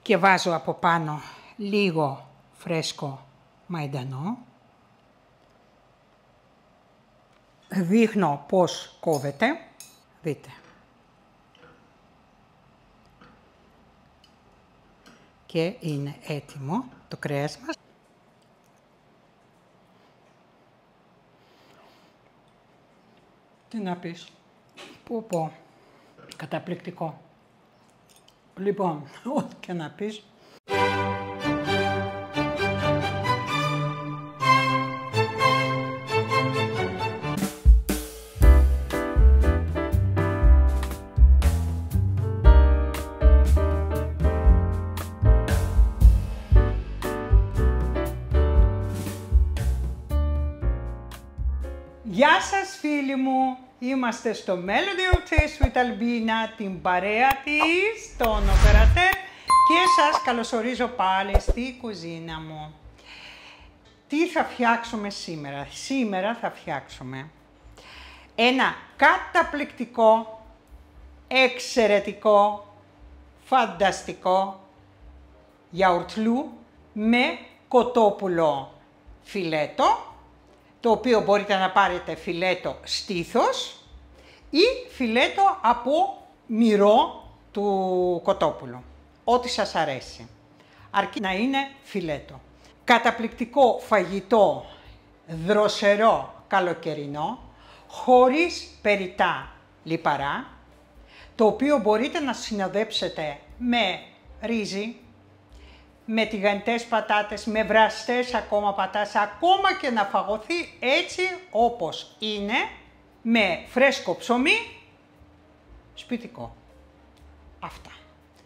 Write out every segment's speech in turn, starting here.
Και βάζω από πάνω λίγο φρέσκο μαϊντανό. Δείχνω πώς κόβεται. Δείτε. Και είναι έτοιμο το κρέας μας. Τι να πεις. Πω. Καταπληκτικό. Λοιπόν, ό,τι και να πεις. Γεια σας φίλοι μου, είμαστε στο Melody of Taste with Albina, την παρέα της, τον Operateur, και σας καλωσορίζω πάλι στη κουζίνα μου. Τι θα φτιάξουμε σήμερα? Σήμερα θα φτιάξουμε ένα καταπληκτικό, εξαιρετικό, φανταστικό γιαουρτλού με κοτόπουλο φιλέτο, το οποίο μπορείτε να πάρετε φιλέτο στήθος ή φιλέτο από μυρό του κοτόπουλου. Ό,τι σας αρέσει. Αρκεί να είναι φιλέτο. Καταπληκτικό φαγητό, δροσερό, καλοκαιρινό, χωρίς περιττά λιπαρά, το οποίο μπορείτε να συνοδέψετε με ρύζι, με τηγανιτές πατάτες, με βραστές ακόμα πατάτες, ακόμα και να φαγωθεί έτσι όπως είναι, με φρέσκο ψωμί, σπιτικό. Αυτά.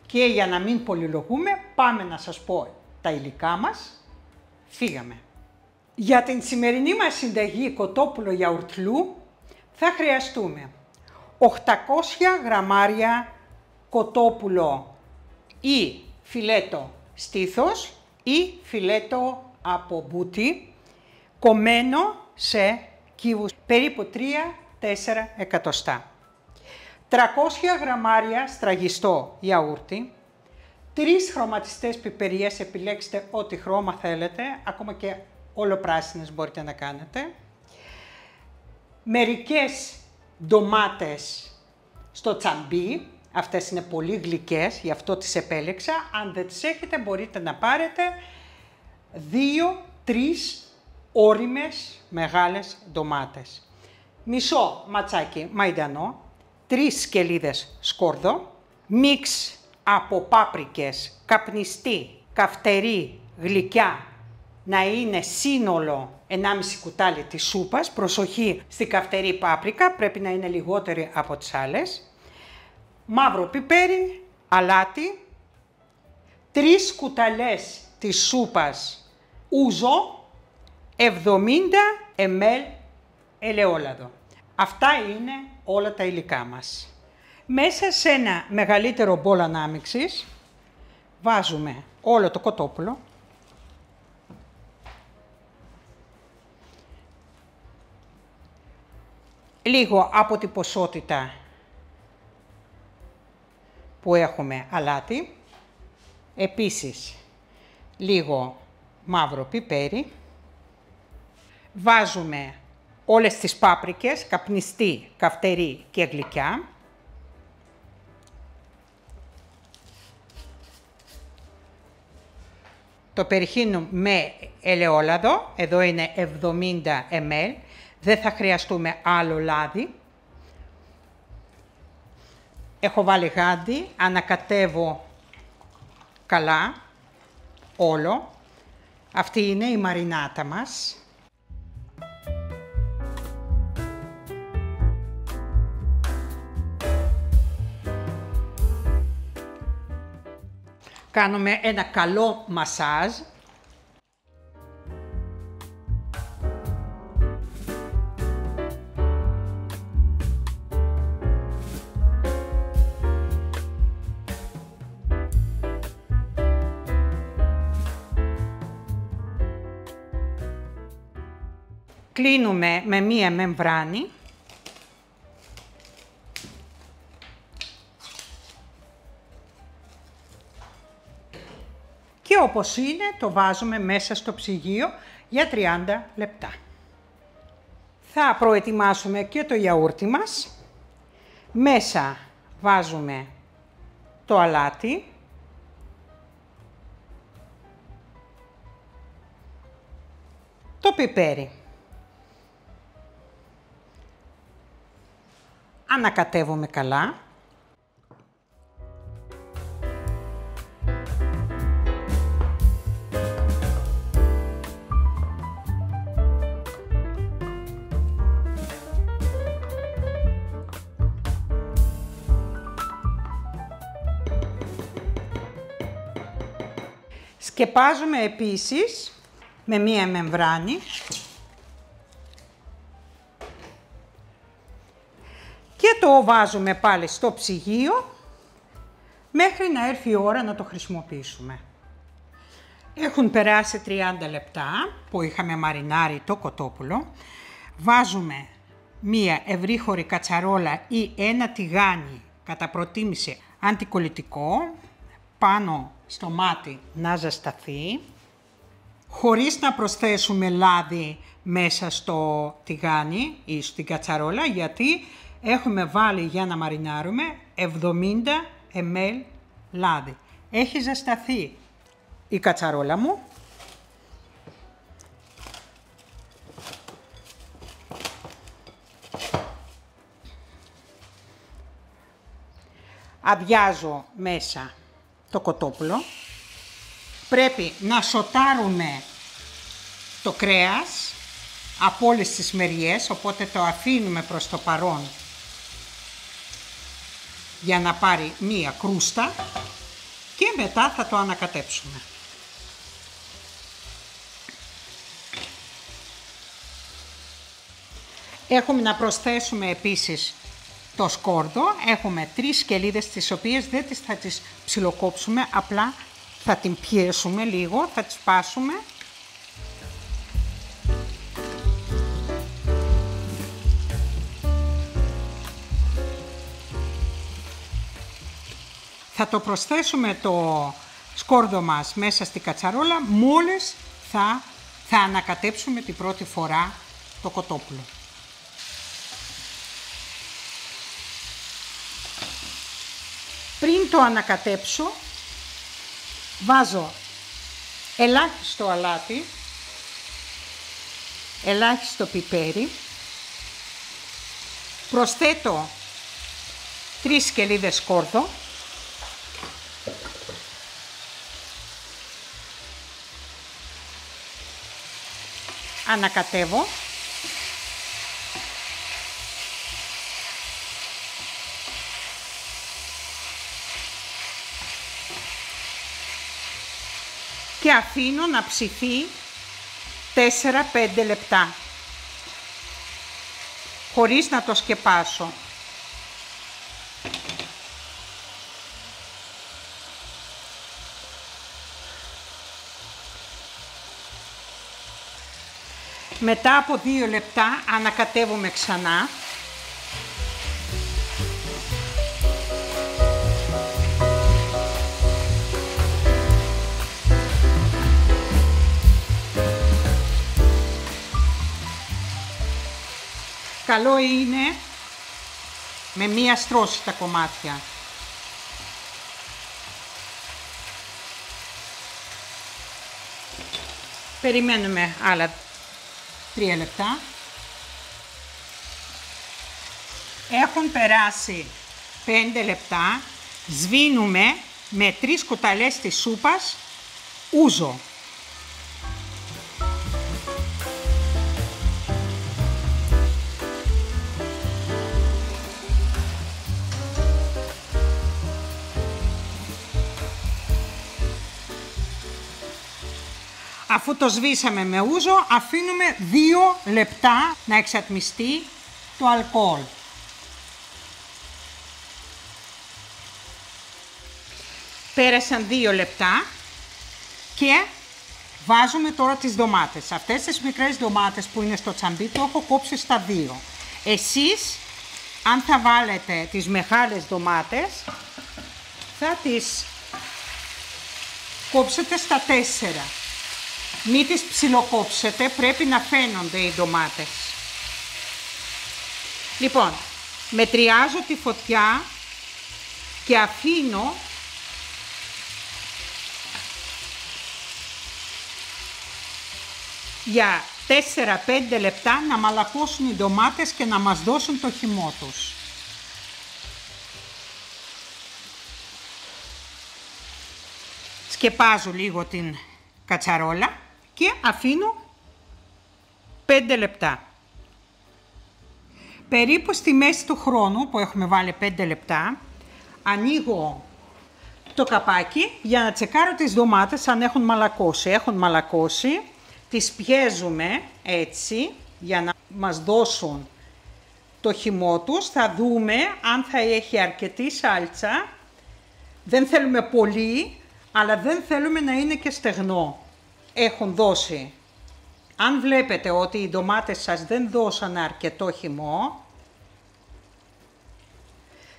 Και για να μην πολυλογούμε, πάμε να σας πω τα υλικά μας. Φύγαμε. Για την σημερινή μας συνταγή κοτόπουλο γιαουρτλού θα χρειαστούμε 800 γραμμάρια κοτόπουλο ή φιλέτο στήθος ή φιλέτο από μπούτι, κομμένο σε κύβους περίπου 3-4 εκατοστά. 300 γραμμάρια στραγιστό γιαούρτι, 3 χρωματιστές πιπεριές, επιλέξτε ό,τι χρώμα θέλετε, ακόμα και ολοπράσινες μπορείτε να κάνετε. Μερικές ντομάτες στο τσαμπί, αυτές είναι πολύ γλυκές, γι' αυτό τις επέλεξα. Αν δεν τις έχετε μπορείτε να πάρετε 2-3 ώριμες μεγάλες ντομάτες. Μισό ματσάκι μαϊντανό, 3 σκελίδες σκόρδο, μίξ από πάπρικες, καπνιστή, καυτερή, γλυκιά, να είναι σύνολο 1,5 κουτάλι της σούπας. Προσοχή στη καυτερή πάπρικα, πρέπει να είναι λιγότερη από τις άλλες. Μαύρο πιπέρι, αλάτι, 3 κουταλές της σούπας ούζο, 70 ml ελαιόλαδο. Αυτά είναι όλα τα υλικά μας. Μέσα σε ένα μεγαλύτερο μπολ ανάμιξης βάζουμε όλο το κοτόπουλο, λίγο από την ποσότητα που έχουμε αλάτι, επίσης λίγο μαύρο πιπέρι, βάζουμε όλες τις πάπρικες, καπνιστή, καυτερή και γλυκιά, το περιχύνουμε με ελαιόλαδο, εδώ είναι 70 ml, δεν θα χρειαστούμε άλλο λάδι. Έχω βάλει γάντι, ανακατεύω καλά όλο. Αυτή είναι η μαρινάτα μας. Κάνουμε ένα καλό μασάζ. Κλείνουμε με μία μεμβράνη. Και όπως είναι το βάζουμε μέσα στο ψυγείο για 30 λεπτά. Θα προετοιμάσουμε και το γιαούρτι μας. Μέσα βάζουμε το αλάτι. Το πιπέρι. Ανακατεύουμε καλά. Σκεπάζουμε επίσης με μία μεμβράνη και το βάζουμε πάλι στο ψυγείο μέχρι να έρθει η ώρα να το χρησιμοποιήσουμε. Έχουν περάσει 30 λεπτά που είχαμε μαρινάρει το κοτόπουλο. Βάζουμε μία ευρύχωρη κατσαρόλα ή ένα τηγάνι κατά προτίμηση αντικολλητικό πάνω στο μάτι να ζεσταθεί, χωρίς να προσθέσουμε λάδι μέσα στο τηγάνι ή στην κατσαρόλα, γιατί έχουμε βάλει για να μαρινάρουμε 70 ml λάδι. Έχει ζεσταθεί η κατσαρόλα μου. Αδειάζω μέσα το κοτόπουλο. Πρέπει να σοτάρουμε το κρέας από όλες τις μεριές, οπότε το αφήνουμε προς το παρόν για να πάρει μία κρούστα και μετά θα το ανακατέψουμε. Έχουμε να προσθέσουμε επίσης το σκόρδο. Έχουμε 3 σκελίδες τις οποίες δεν θα τις ψιλοκόψουμε, απλά θα την πιέσουμε λίγο, θα τις σπάσουμε. Θα το προσθέσουμε το σκόρδο μας μέσα στη κατσαρόλα μόλις θα ανακατέψουμε την πρώτη φορά το κοτόπουλο. Πριν το ανακατέψω, βάζω ελάχιστο αλάτι, ελάχιστο πιπέρι, προσθέτω 3 σκελίδες σκόρδο, ανακατεύω, και αφήνω να ψηθεί 4-5 λεπτά, χωρίς να το σκεπάσω. Μετά από 2 λεπτά ανακατεύουμε ξανά. Καλό είναι με μία στρώση τα κομμάτια. Περιμένουμε άλλα 3 λεπτά. Έχουν περάσει 5 λεπτά. Σβήνουμε με 3 κουταλιές της σούπας ούζο. Αφού το σβήσαμε με ούζο, αφήνουμε 2 λεπτά να εξατμιστεί το αλκοόλ. Πέρασαν 2 λεπτά και βάζουμε τώρα τις ντομάτες. Αυτές τις μικρές ντομάτες που είναι στο τσαμπί το έχω κόψει στα 2. Εσείς, αν θα βάλετε τις μεγάλες ντομάτες, θα τις κόψετε στα 4. Μην τις ψιλοκόψετε, πρέπει να φαίνονται οι ντομάτες. Λοιπόν, μετριάζω τη φωτιά και αφήνω για 4-5 λεπτά να μαλακώσουν οι ντομάτες και να μας δώσουν το χυμό τους. Σκεπάζω λίγο την κατσαρόλα και αφήνω 5 λεπτά. Περίπου στη μέση του χρόνου που έχουμε βάλει 5 λεπτά, ανοίγω το καπάκι για να τσεκάρω τις ντομάτες αν έχουν μαλακώσει. Έχουν μαλακώσει, τις πιέζουμε έτσι για να μας δώσουν το χυμό τους. Θα δούμε αν θα έχει αρκετή σάλτσα. Δεν θέλουμε πολύ, αλλά δεν θέλουμε να είναι και στεγνό. Έχουν δώσει. Αν βλέπετε ότι οι ντομάτες σας δεν δώσανε αρκετό χυμό,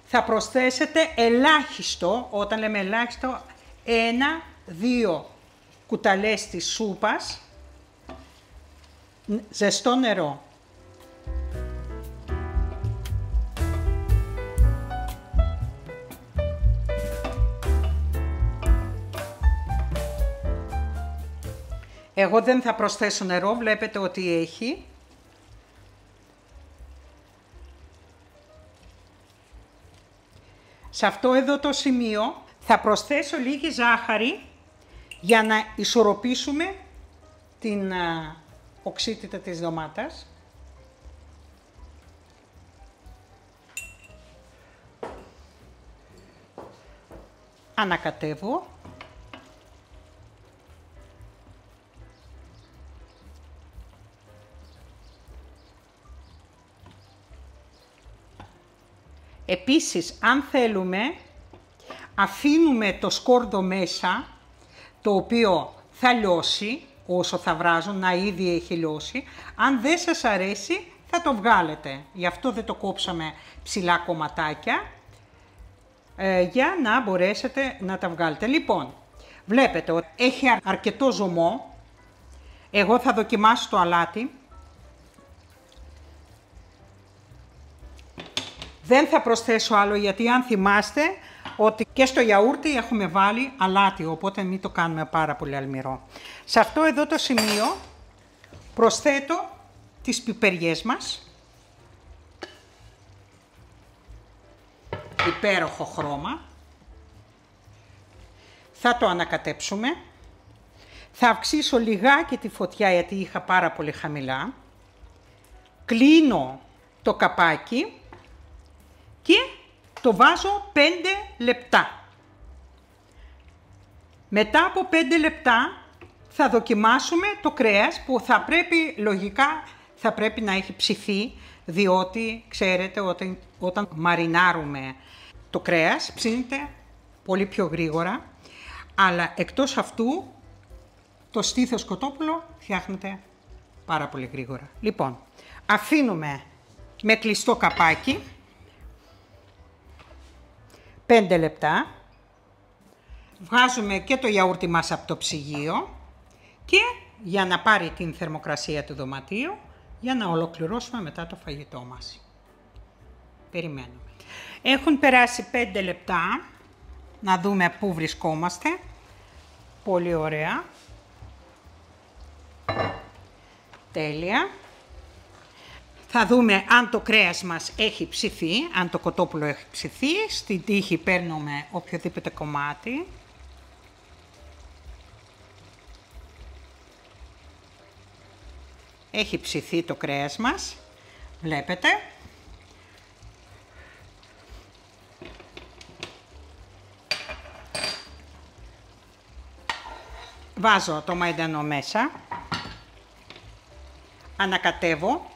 θα προσθέσετε ελάχιστο, όταν λέμε ελάχιστο, 1-2 κουταλές της σούπας ζεστό νερό. Εγώ δεν θα προσθέσω νερό, βλέπετε ότι έχει. Σε αυτό εδώ το σημείο θα προσθέσω λίγη ζάχαρη για να ισορροπήσουμε την οξύτητα της ντομάτας. Ανακατεύω. Επίσης, αν θέλουμε, αφήνουμε το σκόρδο μέσα, το οποίο θα λιώσει, όσο θα βράζουν, να ήδη έχει λιώσει. Αν δεν σας αρέσει, θα το βγάλετε. Γι' αυτό δεν το κόψαμε ψηλά κομματάκια, για να μπορέσετε να τα βγάλετε. Λοιπόν, βλέπετε ότι έχει αρκετό ζωμό. Εγώ θα δοκιμάσω το αλάτι. Δεν θα προσθέσω άλλο, γιατί αν θυμάστε ότι και στο γιαούρτι έχουμε βάλει αλάτι, οπότε μην το κάνουμε πάρα πολύ αλμυρό. Σε αυτό εδώ το σημείο προσθέτω τις πιπεριές μας. Υπέροχο χρώμα. Θα το ανακατέψουμε. Θα αυξήσω λιγάκι τη φωτιά, γιατί είχα πάρα πολύ χαμηλά. Κλείνω το καπάκι και το βάζω 5 λεπτά. Μετά από 5 λεπτά θα δοκιμάσουμε το κρέας, που θα πρέπει, λογικά, θα πρέπει να έχει ψηθεί, διότι ξέρετε όταν μαρινάρουμε το κρέας ψήνεται πολύ πιο γρήγορα, αλλά εκτός αυτού το στήθος κοτόπουλο φτιάχνεται πάρα πολύ γρήγορα. Λοιπόν, αφήνουμε με κλειστό καπάκι 5 λεπτά, βγάζουμε και το γιαούρτι μας από το ψυγείο και για να πάρει την θερμοκρασία του δωματίου, για να ολοκληρώσουμε μετά το φαγητό μας. Περιμένουμε. Έχουν περάσει 5 λεπτά, να δούμε πού βρισκόμαστε. Πολύ ωραία. Τέλεια. Θα δούμε αν το κρέας μας έχει ψηθεί, αν το κοτόπουλο έχει ψηθεί. Στην τύχη παίρνουμε οποιοδήποτε κομμάτι. Έχει ψηθεί το κρέας μας, βλέπετε. Βάζω το μαϊντανό μέσα. Ανακατεύω.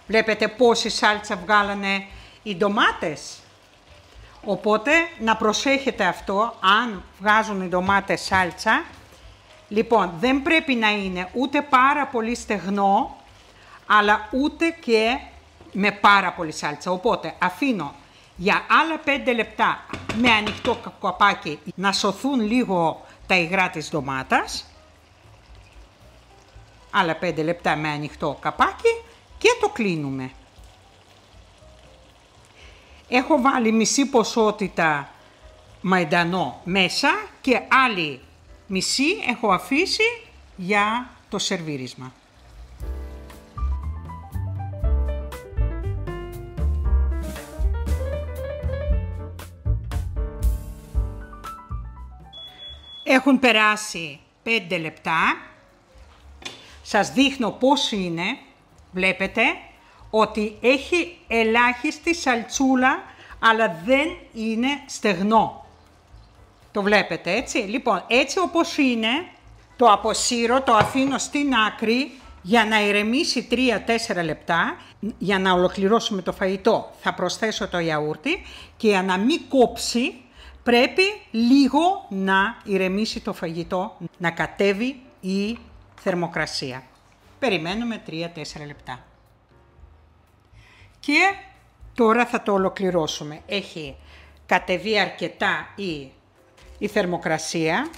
Βλέπετε πόση σάλτσα βγάλανε οι ντομάτες. Οπότε να προσέχετε αυτό, αν βγάζουν οι ντομάτες σάλτσα. Λοιπόν, δεν πρέπει να είναι ούτε πάρα πολύ στεγνό, αλλά ούτε και με πάρα πολύ σάλτσα. Οπότε αφήνω για άλλα 5 λεπτά με ανοιχτό καπάκι να σωθούν λίγο τα υγρά της ντομάτας. Άλλα 5 λεπτά με ανοιχτό καπάκι και το κλείνουμε. Έχω βάλει μισή ποσότητα μαϊντανό μέσα και άλλη μισή έχω αφήσει για το σερβίρισμα. Έχουν περάσει 5 λεπτά. Σας δείχνω πώς είναι. Βλέπετε ότι έχει ελάχιστη σαλτσούλα, αλλά δεν είναι στεγνό. Το βλέπετε έτσι. Λοιπόν, έτσι όπως είναι, το αποσύρω, το αφήνω στην άκρη για να ηρεμήσει 3-4 λεπτά. Για να ολοκληρώσουμε το φαγητό θα προσθέσω το γιαούρτι και για να μην κόψει πρέπει λίγο να ηρεμήσει το φαγητό, να κατέβει η θερμοκρασία. Περιμένουμε 3-4 λεπτά. Και τώρα θα το ολοκληρώσουμε. Έχει κατεβεί αρκετά η θερμοκρασία.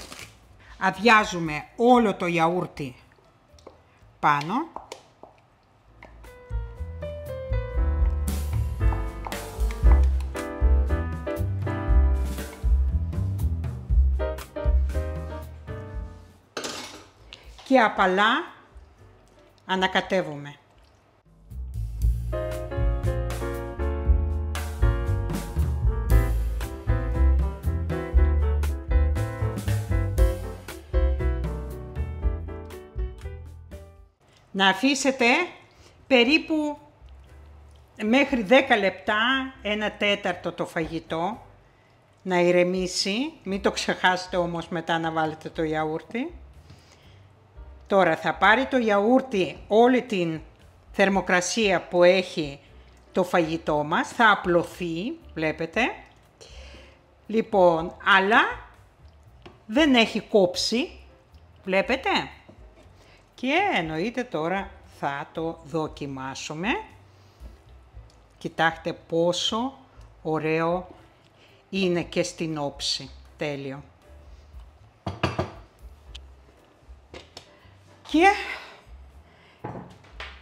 Αδειάζουμε όλο το γιαούρτι πάνω. Και απαλά ανακατεύουμε. Να αφήσετε περίπου μέχρι 10 λεπτά, 1/4 το φαγητό, να ηρεμήσει. Μην το ξεχάσετε όμως μετά να βάλετε το γιαούρτι. Τώρα θα πάρει το γιαούρτι όλη την θερμοκρασία που έχει το φαγητό μας, θα απλωθεί, βλέπετε. Λοιπόν, αλλά δεν έχει κόψει, βλέπετε. Και εννοείται τώρα θα το δοκιμάσουμε. Κοιτάξτε πόσο ωραίο είναι και στην όψη. Τέλειο. Και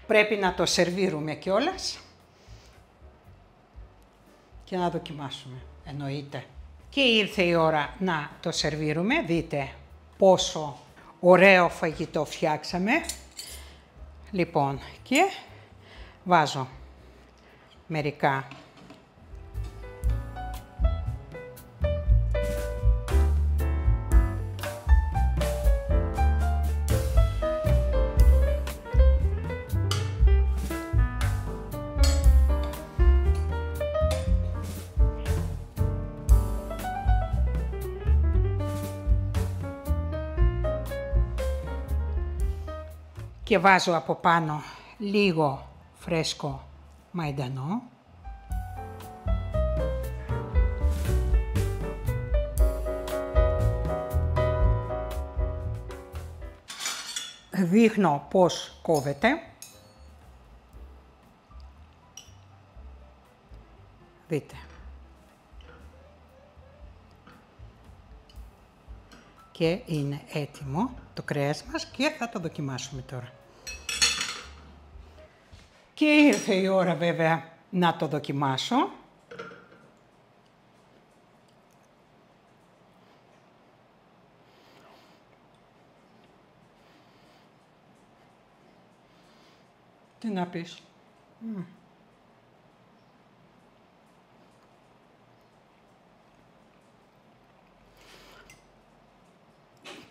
πρέπει να το σερβίρουμε κιόλας και να δοκιμάσουμε, εννοείται. Και ήρθε η ώρα να το σερβίρουμε. Δείτε πόσο ωραίο φαγητό φτιάξαμε. Λοιπόν, και βάζω μερικά και βάζω από πάνω λίγο φρέσκο μαϊντανό. Δείχνω πώς κόβεται. Δείτε. Και είναι έτοιμο το κρέας μας και θα το δοκιμάσουμε τώρα. Και ήρθε η ώρα βέβαια να το δοκιμάσω. Τι να πεις.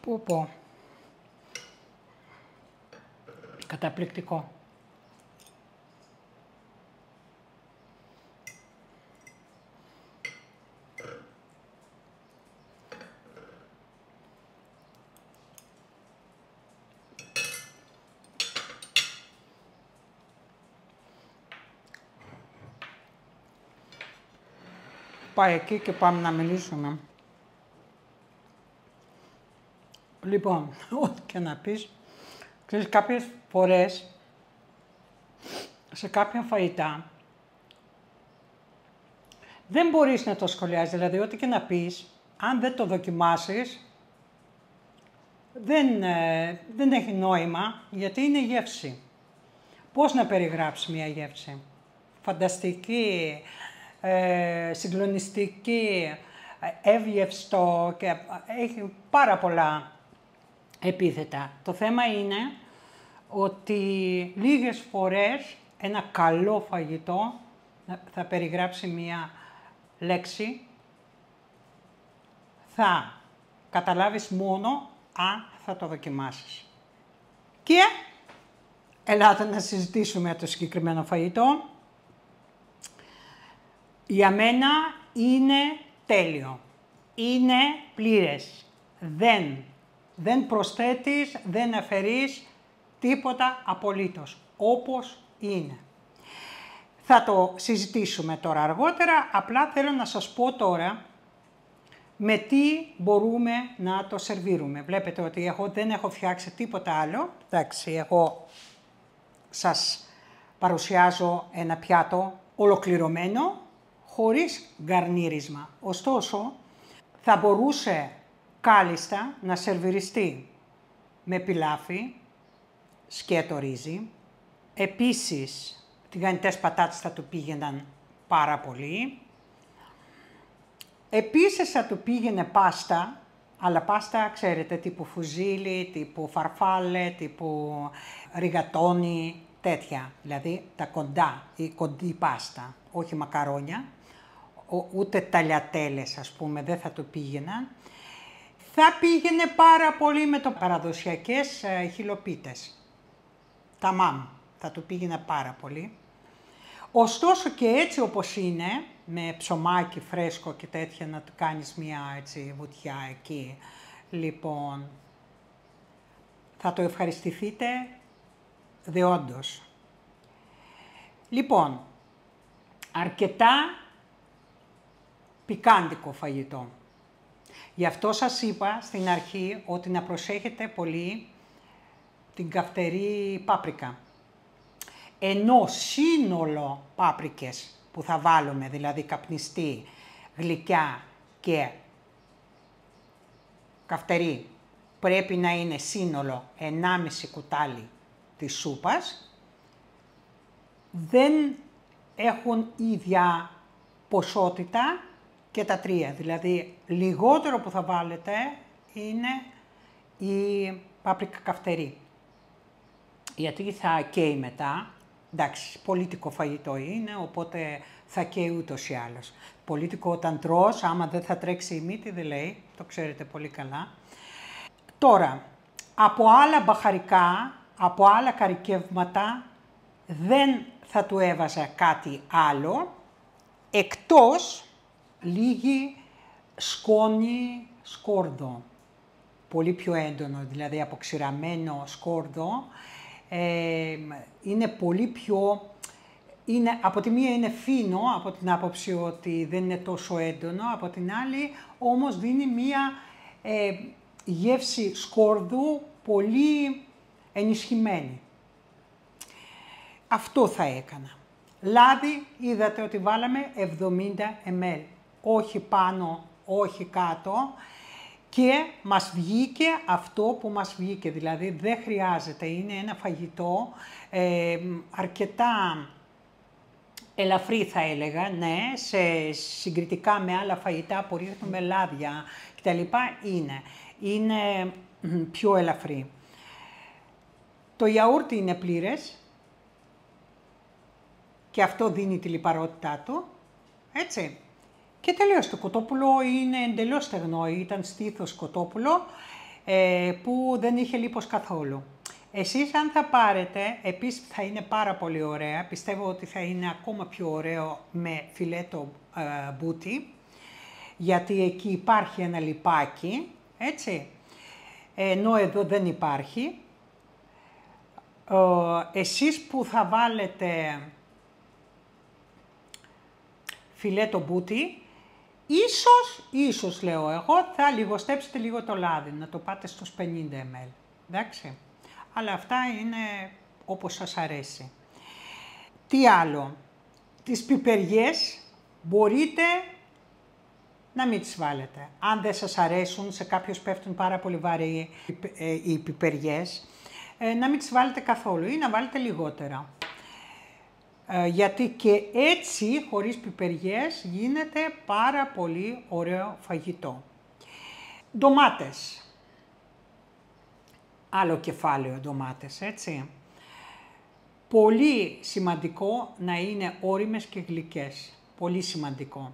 Πω. Καταπληκτικό. Πάει εκεί και πάμε να μιλήσουμε. Λοιπόν, ό,τι και να πεις, ξέρεις, κάποιες φορές σε κάποια φαγητά δεν μπορείς να το σχολιάσεις, δηλαδή ό,τι και να πεις, αν δεν το δοκιμάσεις, δεν έχει νόημα, γιατί είναι γεύση. Πώς να περιγράψεις μια γεύση? Φανταστική, συγκλονιστική, εύγευστο και έχει πάρα πολλά επίθετα. Το θέμα είναι ότι λίγες φορές ένα καλό φαγητό θα περιγράψει μία λέξη, θα καταλάβεις μόνο αν θα το δοκιμάσεις. Και ελάτε να συζητήσουμε το συγκεκριμένο φαγητό. Για μένα είναι τέλειο. Είναι πλήρες. Δεν προσθέτεις, δεν αφαιρείς τίποτα απολύτως. Όπως είναι. Θα το συζητήσουμε τώρα αργότερα. Απλά θέλω να σας πω τώρα με τι μπορούμε να το σερβίρουμε. Βλέπετε ότι εγώ δεν έχω φτιάξει τίποτα άλλο. Εντάξει, εγώ σας παρουσιάζω ένα πιάτο ολοκληρωμένο, χωρίς γκαρνίρισμα. Ωστόσο, θα μπορούσε κάλλιστα να σερβιριστεί με πιλάφι, σκέτο ρύζι. Επίσης, τηγανιτές πατάτες θα του πήγαιναν πάρα πολύ. Επίσης θα του πήγαινε πάστα, αλλά πάστα, ξέρετε, τύπου φουζίλι, τύπου φαρφάλε, τύπου ριγατόνι, τέτοια. Δηλαδή τα κοντά, η κοντή πάστα, όχι μακαρόνια, ούτε ταλιατέλες, ας πούμε, δεν θα του πήγαιναν. Θα πήγαινε πάρα πολύ με το παραδοσιακές χιλοπίτες. Τα μάμ, θα του πήγαινε πάρα πολύ. Ωστόσο και έτσι όπως είναι, με ψωμάκι φρέσκο και τέτοια, να του κάνεις μια έτσι βουτιά εκεί, λοιπόν, θα το ευχαριστηθείτε δεόντως. Λοιπόν, αρκετά πικάντικο φαγητό. Γι' αυτό σας είπα στην αρχή ότι να προσέχετε πολύ την καυτερή πάπρικα. Ενώ σύνολο πάπρικες που θα βάλουμε, δηλαδή καπνιστή, γλυκιά και καυτερή, πρέπει να είναι σύνολο 1,5 κουτάλι της σούπας, δεν έχουν ίδια ποσότητα και τα τρία. Δηλαδή, λιγότερο που θα βάλετε είναι η πάπρικα καυτερή. Γιατί θα καίει μετά. Εντάξει, πολίτικο φαγητό είναι, οπότε θα καίει ούτως ή άλλως. Πολίτικο όταν τρως, άμα δεν θα τρέξει η μύτη, δεν λέει, το ξέρετε πολύ καλά. Τώρα, από άλλα μπαχαρικά, από άλλα καρικεύματα, δεν θα του έβαζα κάτι άλλο, εκτός λίγη σκόνη σκόρδο. Πολύ πιο έντονο, δηλαδή αποξηραμένο σκόρδο. Είναι πολύ πιο... από τη μία είναι φίνο, από την άποψη ότι δεν είναι τόσο έντονο, από την άλλη όμως δίνει μία γεύση σκόρδου πολύ ενισχυμένη. Αυτό θα έκανα. Λάδι, είδατε ότι βάλαμε 70 ml, όχι πάνω, όχι κάτω. Και μας βγήκε αυτό που μας βγήκε, δηλαδή δεν χρειάζεται, είναι ένα φαγητό αρκετά ελαφρύ θα έλεγα, ναι, συγκριτικά με άλλα φαγητά που ρίχνουμε λάδια κτλ. Είναι πιο ελαφρύ. Το γιαούρτι είναι πλήρες και αυτό δίνει τη λιπαρότητά του, έτσι. Και τελείως, το κοτόπουλο είναι εντελώς στεγνό, ήταν στήθος κοτόπουλο που δεν είχε λίπος καθόλου. Εσείς αν θα πάρετε, επίσης θα είναι πάρα πολύ ωραία, πιστεύω ότι θα είναι ακόμα πιο ωραίο με φιλέτο μπούτι, γιατί εκεί υπάρχει ένα λιπάκι, έτσι, ενώ εδώ δεν υπάρχει. Εσείς που θα βάλετε φιλέτο μπούτι, ίσως λέω εγώ, θα λιγοστέψετε λίγο το λάδι, να το πάτε στους 50 ml, εντάξει. Αλλά αυτά είναι όπως σας αρέσει. Τι άλλο, τις πιπεριές μπορείτε να μην τις βάλετε. Αν δεν σας αρέσουν, σε κάποιους πέφτουν πάρα πολύ βαρύ οι πιπεριές, να μην τις βάλετε καθόλου ή να βάλετε λιγότερα. Γιατί και έτσι, χωρίς πιπεριές, γίνεται πάρα πολύ ωραίο φαγητό. Ντομάτες. Άλλο κεφάλαιο ντομάτες, έτσι. Πολύ σημαντικό να είναι ώριμες και γλυκές. Πολύ σημαντικό.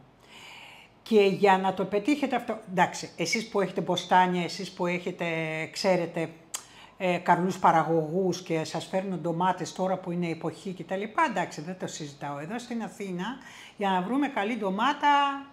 Και για να το πετύχετε αυτό, εντάξει, εσείς που έχετε μποστάνια, εσείς που έχετε, ξέρετε, καλούς παραγωγούς και σας φέρνουν ντομάτες τώρα που είναι εποχή κτλ. Εντάξει, δεν το συζητάω. Εδώ στην Αθήνα, για να βρούμε καλή ντομάτα,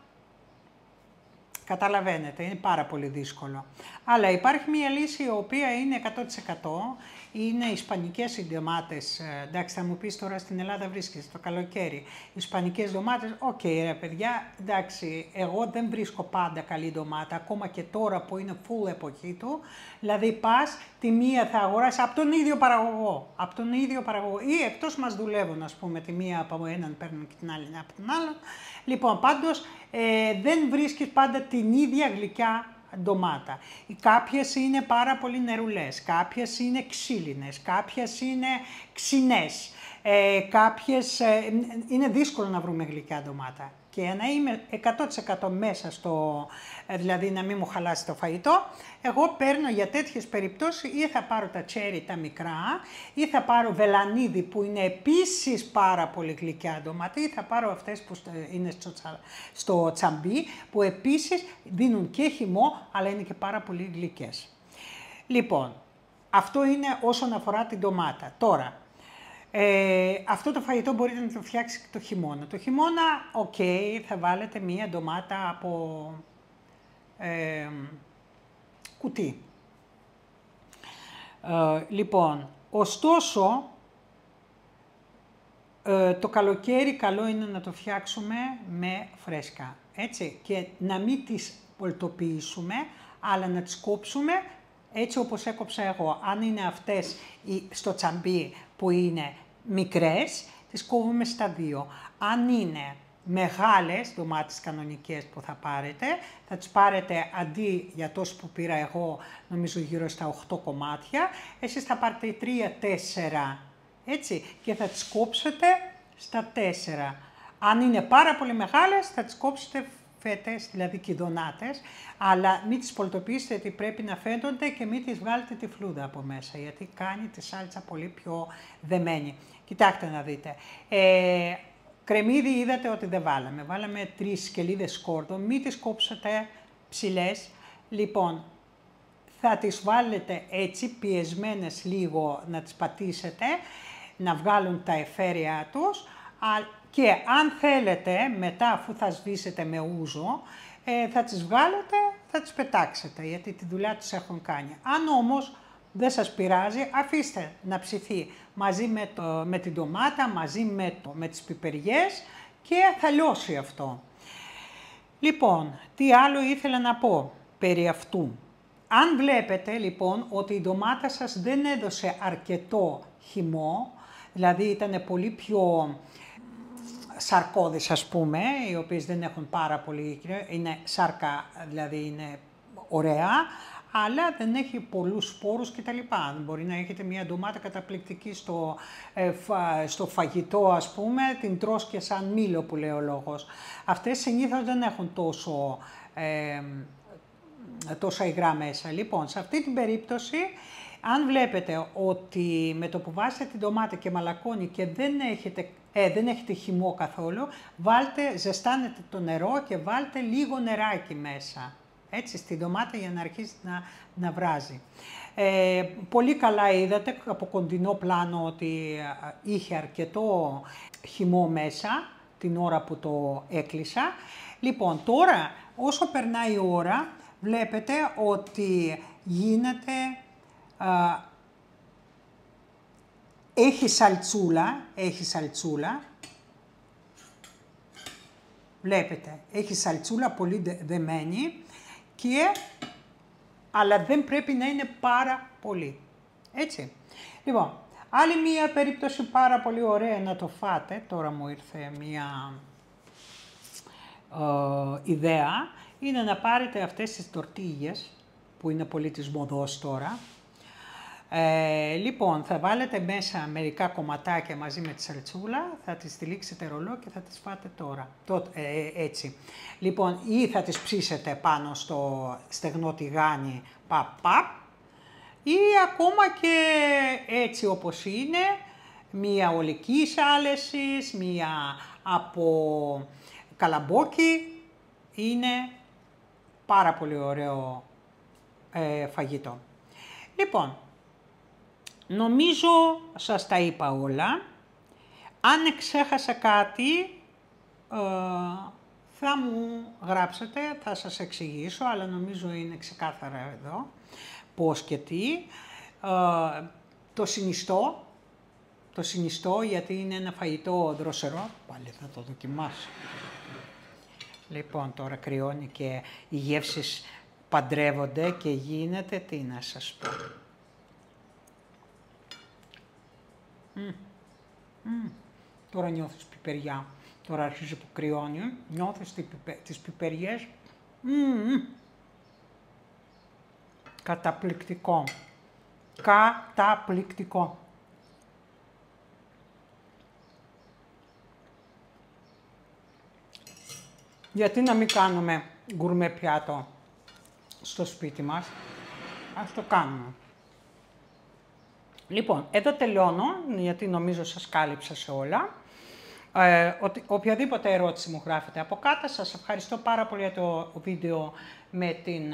καταλαβαίνετε, είναι πάρα πολύ δύσκολο. Αλλά υπάρχει μια λύση η οποία είναι 100%, είναι ισπανικές οι ντομάτες. Εντάξει, θα μου πεις τώρα στην Ελλάδα βρίσκεσαι το καλοκαίρι. Ισπανικές ντομάτες, οκ, ρε παιδιά, εντάξει, εγώ δεν βρίσκω πάντα καλή ντομάτα, ακόμα και τώρα που είναι full εποχή του. Δηλαδή πας, τη μία θα αγοράσεις από τον ίδιο παραγωγό. Από τον ίδιο παραγωγό ή εκτός μας δουλεύουν, ας πούμε, τη μία από έναν παίρνουν και την άλλη από τον άλλον. Λοιπόν, πάντως δεν βρίσκεις πάντα την ίδια γλυκιά ντομάτα. Κάποιες είναι πάρα πολύ νερουλές, κάποιες είναι ξύλινες, κάποιες είναι ξινές, κάποιες είναι δύσκολο να βρούμε γλυκιά ντομάτα. Και να είμαι 100% μέσα στο, δηλαδή να μην μου χαλάσει το φαγητό, εγώ παίρνω για τέτοιες περιπτώσεις ή θα πάρω τα τσέρι τα μικρά ή θα πάρω βελανίδι που είναι επίσης πάρα πολύ γλυκιά ντομάτα ή θα πάρω αυτές που είναι στο τσαμπί που επίσης δίνουν και χυμό αλλά είναι και πάρα πολύ γλυκές. Λοιπόν, αυτό είναι όσον αφορά την ντομάτα. Τώρα, αυτό το φαγητό μπορείτε να το φτιάξετε το χειμώνα. Το χειμώνα, οκ, θα βάλετε μία ντομάτα από κουτί. Λοιπόν, ωστόσο, το καλοκαίρι καλό είναι να το φτιάξουμε με φρέσκα, έτσι, και να μην τις πολτοποιήσουμε, αλλά να τις κόψουμε έτσι όπως έκοψα εγώ. Αν είναι αυτές στο τσαμπί που είναι μικρές, τις κόβουμε στα δύο. Αν είναι μεγάλες ντομάτες κανονικές που θα πάρετε, θα τις πάρετε αντί για τόσο που πήρα εγώ, νομίζω γύρω στα 8 κομμάτια, εσείς θα πάρετε 3-4, έτσι, και θα τις κόψετε στα 4. Αν είναι πάρα πολύ μεγάλες, θα τις κόψετε φέτες, δηλαδή κιδονάτες, αλλά μην τις πολτοποιήσετε γιατί πρέπει να φαίνονται και μην τις βγάλετε τη φλούδα από μέσα, γιατί κάνει τη σάλτσα πολύ πιο δεμένη. Κοιτάξτε να δείτε. Κρεμμύδι είδατε ότι δεν βάλαμε. Βάλαμε 3 σκελίδες σκόρδο, μην τις κόψετε ψηλές. Λοιπόν, θα τις βάλετε έτσι πιεσμένες λίγο να τις πατήσετε, να βγάλουν τα εφαίρια τους. Και αν θέλετε, μετά αφού θα σβήσετε με ούζο, θα τις βγάλετε, θα τις πετάξετε, γιατί τη δουλειά τους έχουν κάνει. Αν όμως δεν σας πειράζει, αφήστε να ψηθεί μαζί με την ντομάτα, μαζί με τις πιπεριές και θα λιώσει αυτό. Λοιπόν, τι άλλο ήθελα να πω περί αυτού. Αν βλέπετε λοιπόν ότι η ντομάτα σας δεν έδωσε αρκετό χυμό, δηλαδή ήταν πολύ πιο σαρκώδεις ας πούμε, οι οποίες δεν έχουν πάρα πολύ, είναι σάρκα, δηλαδή είναι ωραία, αλλά δεν έχει πολλούς σπόρους κτλ. Μπορεί να έχετε μια ντομάτα καταπληκτική στο φαγητό ας πούμε, την τρως και σαν μήλο που λέει ο λόγος. Αυτές συνήθως δεν έχουν τόσο υγρά μέσα. Λοιπόν, σε αυτή την περίπτωση, αν βλέπετε ότι με το που βάζετε την ντομάτα και μαλακώνει και δεν έχετε χυμό καθόλου, ζεστάνετε το νερό και βάλτε λίγο νεράκι μέσα, έτσι, στην ντομάτα για να αρχίσει να βράζει. Πολύ καλά είδατε από κοντινό πλάνο ότι είχε αρκετό χυμό μέσα την ώρα που το έκλεισα. Λοιπόν, τώρα όσο περνάει η ώρα, βλέπετε ότι γίνεται, έχει σαλτσούλα, βλέπετε, έχει σαλτσούλα πολύ δεμένη, αλλά δεν πρέπει να είναι πάρα πολύ, έτσι. Λοιπόν, άλλη μία περίπτωση πάρα πολύ ωραία να το φάτε, τώρα μου ήρθε μία ιδέα είναι να πάρετε αυτές τις τορτίγες, που είναι πολύ της μοδός τώρα. Λοιπόν, θα βάλετε μέσα μερικά κομματάκια μαζί με τη σαλτσούλα, θα τις τυλίξετε ρολό και θα τις φάτε τώρα, έτσι. Λοιπόν, ή θα τις ψήσετε πάνω στο στεγνό τηγάνι, ή ακόμα και έτσι όπως είναι, μία ολικής άλεσης, μία από καλαμπόκι, είναι πάρα πολύ ωραίο φαγητό. Λοιπόν, νομίζω σας τα είπα όλα. Αν ξέχασα κάτι, θα μου γράψετε, θα σας εξηγήσω, αλλά νομίζω είναι ξεκάθαρα εδώ πώς και τι. Το συνιστώ γιατί είναι ένα φαγητό δροσερό, πάλι θα το δοκιμάσω. Λοιπόν, τώρα κρυώνει και οι γεύσεις παντρεύονται και γίνεται, τι να σας πω. Τώρα νιώθεις πιπεριά, τώρα αρχίζει που κρυώνει, νιώθεις τις πιπεριές. Καταπληκτικό. Καταπληκτικό. Γιατί να μην κάνουμε γκουρμέ πιάτο στο σπίτι μας, ας το κάνουμε. Λοιπόν, εδώ τελειώνω, γιατί νομίζω σας κάλυψα σε όλα. Οποιαδήποτε ερώτηση μου γράφετε από κάτω, σας ευχαριστώ πάρα πολύ για το βίντεο με την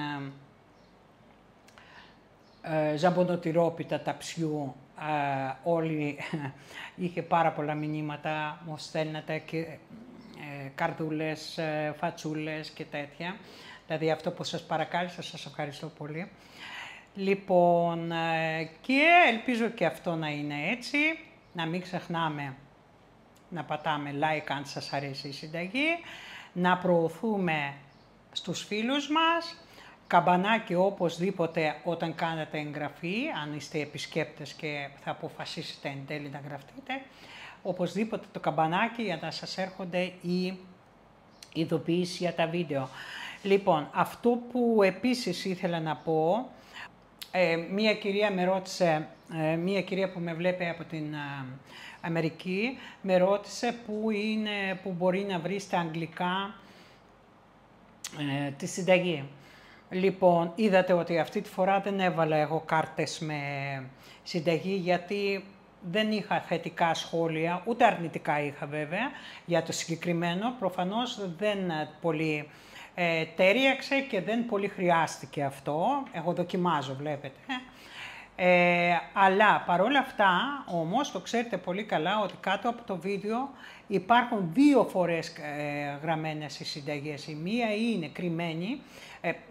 ζαμπονοτυρόπιτα ταψιού. Όλοι είχε πάρα πολλά μηνύματα, μου στέλνατε και καρδούλες, φατσούλες και τέτοια. Δηλαδή αυτό που σας παρακάλεσα, σας ευχαριστώ πολύ. Λοιπόν, και ελπίζω και αυτό να είναι έτσι. Να μην ξεχνάμε να πατάμε like αν σας αρέσει η συνταγή. Να προωθούμε στους φίλους μας. Καμπανάκι οπωσδήποτε όταν κάνετε εγγραφή, αν είστε επισκέπτες και θα αποφασίσετε εν τέλει να γραφτείτε. Οπωσδήποτε το καμπανάκι για να σας έρχονται οι ειδοποιήσεις για τα βίντεο. Λοιπόν, αυτό που επίσης ήθελα να πω, μία κυρία με ρώτησε, μία κυρία που με βλέπει από την Αμερική, με ρώτησε που μπορεί να βρει στα αγγλικά τη συνταγή. Λοιπόν, είδατε ότι αυτή τη φορά δεν έβαλα εγώ κάρτες με συνταγή, γιατί δεν είχα θετικά σχόλια, ούτε αρνητικά είχα βέβαια, για το συγκεκριμένο. Προφανώς δεν πολύ τέριαξε και δεν πολύ χρειάστηκε αυτό. Εγώ δοκιμάζω, βλέπετε. Αλλά παρόλα αυτά, όμως, το ξέρετε πολύ καλά ότι κάτω από το βίντεο υπάρχουν 2 φορές γραμμένες οι συνταγές. Η μία είναι κρυμμένη,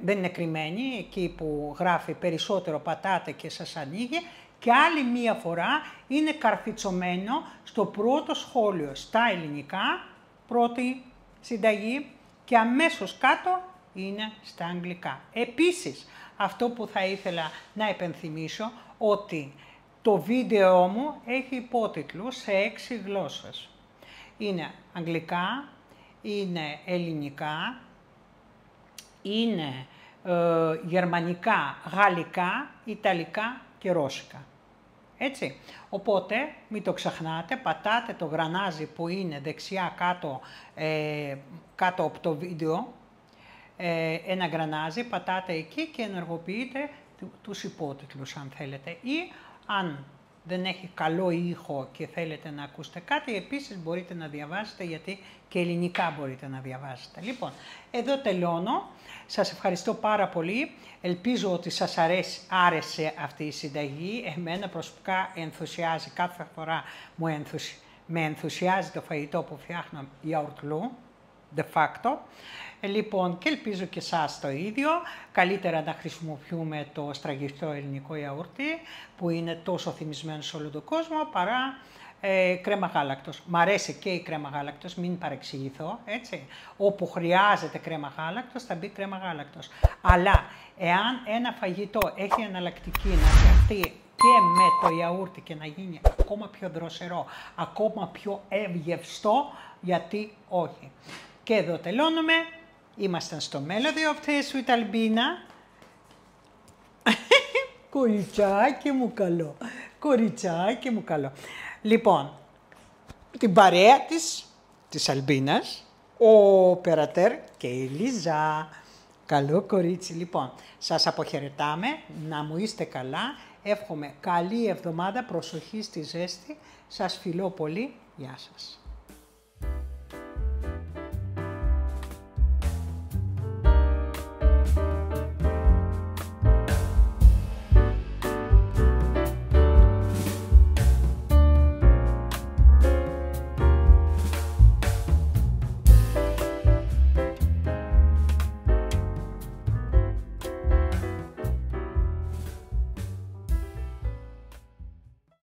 δεν είναι κρυμμένη, εκεί που γράφει περισσότερο πατάτε και σας ανοίγει, και άλλη μία φορά είναι καρφιτσωμένο στο πρώτο σχόλιο, στα ελληνικά, πρώτη συνταγή, και αμέσως κάτω είναι στα αγγλικά. Επίσης, αυτό που θα ήθελα να επενθυμίσω, ότι το βίντεο μου έχει υπότιτλους σε 6 γλώσσες. Είναι αγγλικά, είναι ελληνικά, είναι γερμανικά, γαλλικά, ιταλικά και ρώσικα. Έτσι. Οπότε, μην το ξεχνάτε, πατάτε το γρανάζι που είναι δεξιά κάτω από το βίντεο, ένα γρανάζι, πατάτε εκεί και ενεργοποιείτε τους υπότιτλους αν θέλετε. Ή αν δεν έχει καλό ήχο και θέλετε να ακούσετε κάτι, επίσης μπορείτε να διαβάσετε, γιατί και ελληνικά μπορείτε να διαβάσετε. Λοιπόν, εδώ τελειώνω. Σας ευχαριστώ πάρα πολύ. Ελπίζω ότι σας άρεσε αυτή η συνταγή. Εμένα προσωπικά ενθουσιάζει, κάθε φορά με ενθουσιάζει το φαγητό που φτιάχνω γιαουρτλού, de facto. Λοιπόν, και ελπίζω και εσάς το ίδιο. Καλύτερα να χρησιμοποιούμε το στραγγιστό ελληνικό γιαούρτι, που είναι τόσο θυμισμένο σε όλο τον κόσμο, παρά κρέμα γάλακτος. Μ' αρέσει και η κρέμα γάλακτος, μην παρεξηγηθώ, έτσι. Όπου χρειάζεται κρέμα γάλακτος, θα μπει κρέμα γάλακτος. Αλλά, εάν ένα φαγητό έχει εναλλακτική να φτιαχτεί και με το γιαούρτι και να γίνει ακόμα πιο δροσερό, ακόμα πιο ευγευστό, γιατί όχι. Και εδώ τελώνουμε. Ήμασταν στο Melody of Taste with Albina. Κοριτσάκι μου καλό. Κοριτσάκι μου καλό. Λοιπόν, την παρέα της Αλμπίνας, ο Περατέρ και η Λίζα. Καλό κορίτσι. Λοιπόν, σας αποχαιρετάμε. Να μου είστε καλά. Εύχομαι καλή εβδομάδα. Προσοχή στη ζέστη. Σας φιλώ πολύ. Γεια σας.